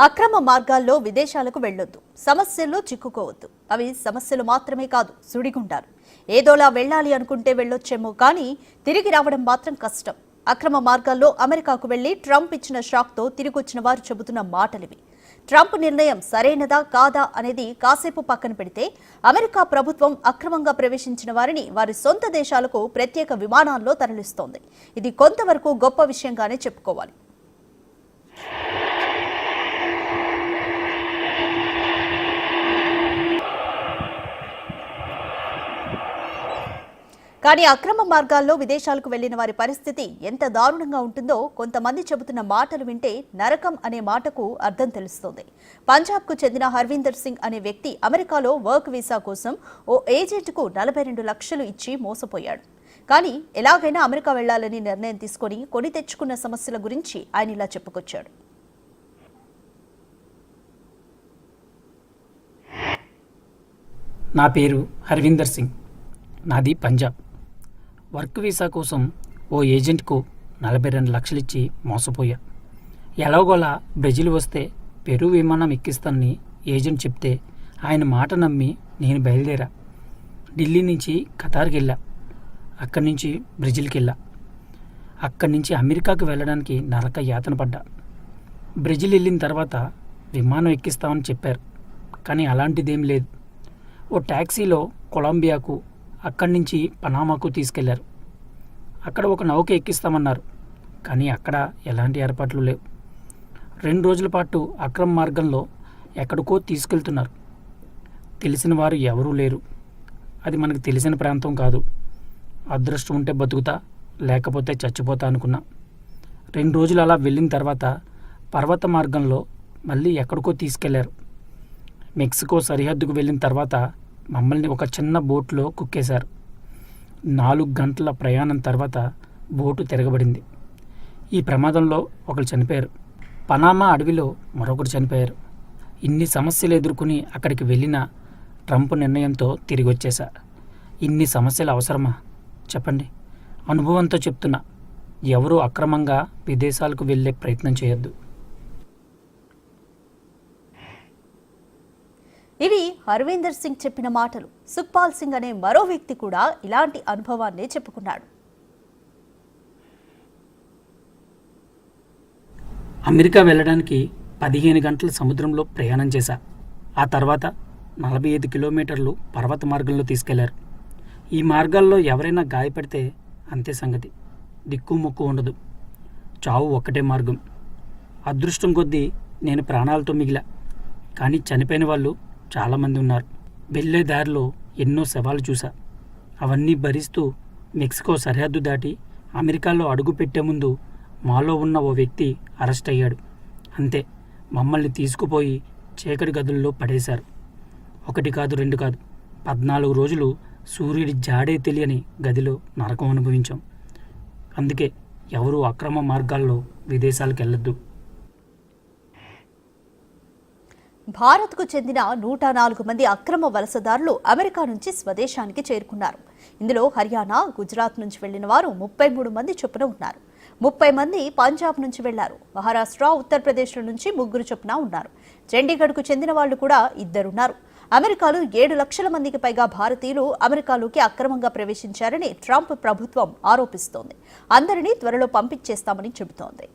అక్రమ మార్గాల్లో విదేశాలకు వెళ్లొద్దు, సమస్యల్లో చిక్కుకోవద్దు. అవి సమస్యలు మాత్రమే కాదు, సుడిగుండాలు. ఏదోలా వెళ్ళాలి అనుకుంటే వెళ్ళొచ్చేమో కానీ తిరిగి రావడం మాత్రం కష్టం. అక్రమ మార్గాల్లో అమెరికాకు వెళ్లి ట్రంప్ ఇచ్చిన షాక్తో తిరిగొచ్చిన వారు చెబుతున్న మాటలివి. ట్రంప్ నిర్ణయం సరైనదా కాదా అనేది కాసేపు పక్కన పెడితే అమెరికా ప్రభుత్వం అక్రమంగా ప్రవేశించిన వారిని వారి సొంత దేశాలకు ప్రత్యేక విమానాల్లో తరలిస్తోంది. ఇది కొంతవరకు గొప్ప విషయంగానే చెప్పుకోవాలి. కానీ అక్రమ మార్గాల్లో విదేశాలకు వెళ్లిన వారి పరిస్థితి ఎంత దారుణంగా ఉంటుందో కొంతమంది చెబుతున్న మాటలు వింటే నరకం అనే మాటకు అర్థం తెలుస్తోంది. పంజాబ్కు చెందిన హర్వీందర్ సింగ్ అనే వ్యక్తి అమెరికాలో వర్క్ వీసా కోసం ఓ ఏజెంట్కు 42 లక్షలు ఇచ్చి మోసపోయాడు. కానీ ఎలాగైనా అమెరికా వెళ్లాలని నిర్ణయం తీసుకుని కొని తెచ్చుకున్న సమస్యల గురించి ఆయన ఇలా చెప్పుకొచ్చాడు. నా పేరు హర్వీందర్ సింగ్, నాది పంజాబ్. వర్క్ వీసా కోసం ఓ ఏజెంట్కు 42 లక్షలు ఇచ్చి మోసపోయా. ఎలాగోలా బ్రెజిల్ వస్తే పెరు విమానం ఎక్కిస్తానని ఏజెంట్ చెప్తే ఆయన మాట నమ్మి నేను బయలుదేరా. ఢిల్లీ నుంచి ఖతార్కి వెళ్ళా, అక్కడి నుంచి బ్రెజిల్కి వెళ్ళా. అక్కడి నుంచి అమెరికాకు వెళ్ళడానికి నరక యాతన పడ్డా. బ్రెజిల్ వెళ్ళిన తర్వాత విమానం ఎక్కిస్తామని చెప్పారు, కానీ అలాంటిదేం లేదు. ఓ ట్యాక్సీలో కొలంబియాకు, అక్కడి నుంచి పనామాకు తీసుకెళ్లారు. అక్కడ ఒక నౌక ఎక్కిస్తామన్నారు, కానీ అక్కడ ఎలాంటి ఏర్పాట్లు లేవు. 2 రోజుల పాటు అక్రమ మార్గంలో ఎక్కడికో తీసుకెళ్తున్నారు. తెలిసిన వారు ఎవరూ లేరు. అది మనకు తెలిసిన ప్రాంతం కాదు. అదృష్టం ఉంటే బతుకుతా, లేకపోతే చచ్చిపోతా అనుకున్నా. 2 రోజులు అలా వెళ్ళిన తర్వాత పర్వత మార్గంలో మళ్ళీ ఎక్కడికో తీసుకెళ్లారు. మెక్సికో సరిహద్దుకు వెళ్ళిన తర్వాత మమ్మల్ని ఒక చిన్న బోట్లో కుక్కేశారు. 4 గంటల ప్రయాణం తర్వాత బోటు తిరగబడింది. ఈ ప్రమాదంలో ఒకరు చనిపోయారు. పనామా అడవిలో మరొకరు చనిపోయారు. ఇన్ని సమస్యలు ఎదుర్కొని అక్కడికి వెళ్ళిన ట్రంప్ నిర్ణయంతో తిరిగి వచ్చేసా. ఇన్ని సమస్యలు అవసరమా చెప్పండి? అనుభవంతో చెప్తున్నా, ఎవరూ అక్రమంగా విదేశాలకు వెళ్ళే ప్రయత్నం చేయొద్దు. ఇవి హర్వీందర్ సింగ్ చెప్పిన మాటలు. సుఖ్పాల్ సింగ్ అనే మరో వ్యక్తి కూడా ఇలాంటి అనుభవాన్ని చెప్పుకున్నాడు. అమెరికా వెళ్ళడానికి 15 గంటల సముద్రంలో ప్రయాణం చేశా. ఆ తర్వాత 45 కిలోమీటర్లు పర్వత మార్గంలో తీసుకెళ్లారు. ఈ మార్గాల్లో ఎవరైనా గాయపడితే అంతే సంగతి. దిక్కు మొక్కు ఉండదు. చావు ఒక్కటే మార్గం. అదృష్టం కొద్దీ నేను ప్రాణాలతో మిగిలా, కానీ చనిపోయిన వాళ్ళు చాలామంది ఉన్నారు. వెళ్ళే దారిలో ఎన్నో శవాలు చూసా. అవన్నీ భరిస్తూ మెక్సికో సరిహద్దు దాటి అమెరికాలో అడుగు పెట్టే ముందు మాలో ఉన్న ఓ వ్యక్తి అరెస్ట్ అయ్యాడు. అంతే, మమ్మల్ని తీసుకుపోయి చీకటి గదుల్లో పడేశారు. 1 కాదు 2 కాదు, 14 రోజులు సూర్యుడి జాడే తెలియని గదిలో నరకం అనుభవించాం. అందుకే ఎవరూ అక్రమ మార్గాల్లో విదేశాలకు వెళ్ళొద్దు. భారత్కు చెందిన 104 మంది అక్రమ వలసదారులు అమెరికా నుంచి స్వదేశానికి చేరుకున్నారు. ఇందులో హర్యానా, గుజరాత్ నుంచి వెళ్లిన వారు 33 మంది చొప్పున ఉన్నారు. 30 మంది పంజాబ్ నుంచి వెళ్లారు. మహారాష్ట్ర, ఉత్తరప్రదేశ్ నుంచి 3 చొప్పున ఉన్నారు. చండీగఢ్కు చెందిన వాళ్లు కూడా 2 ఉన్నారు. అమెరికాలో 7 లక్షల మందికి పైగా భారతీయులు అమెరికాలోకి అక్రమంగా ప్రవేశించారని ట్రంప్ ప్రభుత్వం ఆరోపిస్తోంది. అందరినీ త్వరలో పంపించేస్తామని చెబుతోంది.